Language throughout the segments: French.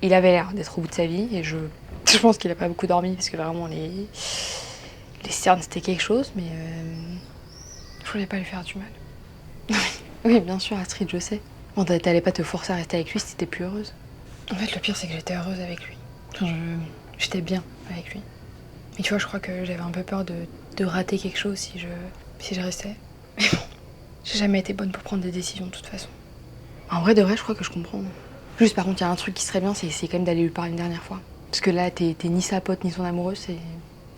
il avait l'air d'être au bout de sa vie et je pense qu'il a pas beaucoup dormi parce que vraiment les cernes c'était quelque chose, mais je voulais pas lui faire du mal. Oui, bien sûr, Astrid, je sais. Bon, t'allais pas te forcer à rester avec lui si t'étais plus heureuse. En fait, le pire, c'est que j'étais heureuse avec lui. Enfin, j'étais bien avec lui. Mais tu vois, je crois que j'avais un peu peur de rater quelque chose si je restais. Mais bon, j'ai jamais été bonne pour prendre des décisions de toute façon. En vrai, de vrai, je crois que je comprends. Juste, par contre, il y a un truc qui serait bien, c'est quand même d'aller lui parler une dernière fois. Parce que là, t'es ni sa pote ni son amoureuse, c'est...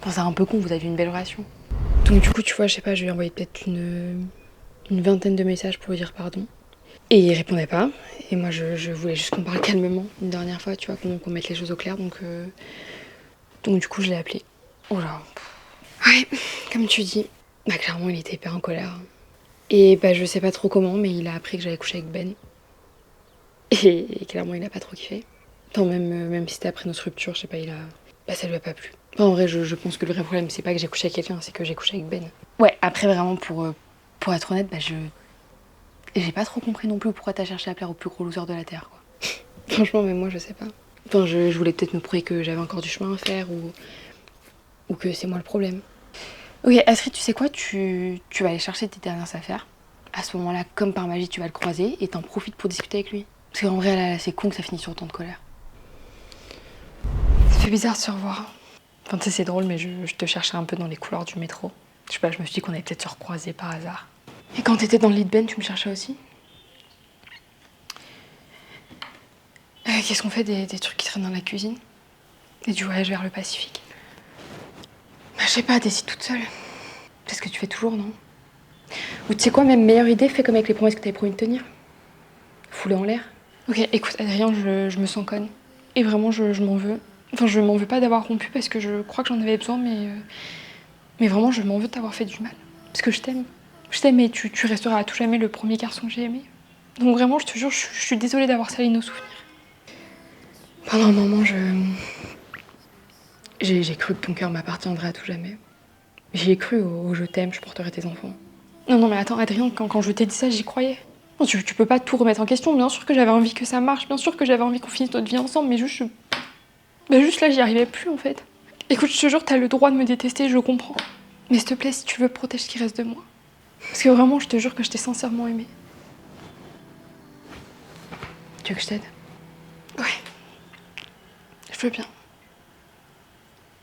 Enfin, c'est un peu con, vous avez une belle relation. Donc du coup, tu vois, je sais pas, je lui ai envoyé peut-être une vingtaine de messages pour lui dire pardon. Et il répondait pas. Et moi, je voulais juste qu'on parle calmement une dernière fois, tu vois, qu'on mette les choses au clair. Donc du coup, je l'ai appelé. Oh là. Ouais, comme tu dis. Bah clairement, il était hyper en colère. Et bah je sais pas trop comment, mais il a appris que j'avais couché avec Ben. Et clairement, il a pas trop kiffé. Enfin, même si c'était après notre rupture, je sais pas, bah ça lui a pas plu. Enfin, en vrai, je pense que le vrai problème, c'est pas que j'ai couché avec quelqu'un, c'est que j'ai couché avec Ben. Ouais, après, vraiment, pour être honnête, bah j'ai pas trop compris non plus pourquoi t'as cherché à plaire au plus gros loser de la Terre, quoi. Franchement, même moi, je sais pas. Enfin, je voulais peut-être me prouver que j'avais encore du chemin à faire ou que c'est moi le problème. Ok, Astrid, tu sais quoi, tu vas aller chercher tes dernières affaires. À ce moment-là, comme par magie, tu vas le croiser et t'en profites pour discuter avec lui. Parce qu'en vrai, là, c'est con que ça finisse sur autant de colère. Ça fait bizarre de se revoir. Enfin, tu sais, c'est drôle, mais je te cherchais un peu dans les couloirs du métro. Je sais pas, je me suis dit qu'on allait peut-être se recroiser par hasard. Et quand t'étais dans le lit de Ben, tu me cherchais aussi. Qu'est-ce qu'on fait des trucs qui traînent dans la cuisine? Et du voyage vers le Pacifique? Bah, je sais pas, décide toute seule. C'est ce que tu fais toujours, non? Ou tu sais quoi, même meilleure idée, fais comme avec les promesses que t'avais promis de tenir. Fous-les en l'air. Ok, écoute, Adrien, je me sens conne. Et vraiment, je m'en veux. Enfin, je m'en veux pas d'avoir rompu parce que je crois que j'en avais besoin, mais vraiment, je m'en veux de t'avoir fait du mal. Parce que je t'aime. Je t'aime et tu resteras à tout jamais le premier garçon que j'ai aimé. Donc vraiment, je te jure, je suis désolée d'avoir sali nos souvenirs. Pendant un moment, j'ai cru que ton cœur m'appartiendrait à tout jamais. J'y ai cru au je t'aime, je porterai tes enfants. Non, non, mais attends, Adrien, quand je t'ai dit ça, j'y croyais. Non, tu peux pas tout remettre en question. Bien sûr que j'avais envie que ça marche, bien sûr que j'avais envie qu'on finisse notre vie ensemble, mais juste là, j'y arrivais plus en fait. Écoute, je te jure, t'as le droit de me détester, je comprends. Mais s'il te plaît, si tu veux, protège ce qui reste de moi. Parce que vraiment, je te jure que je t'ai sincèrement aimé. Tu veux que je t'aide? Ouais. Je veux bien.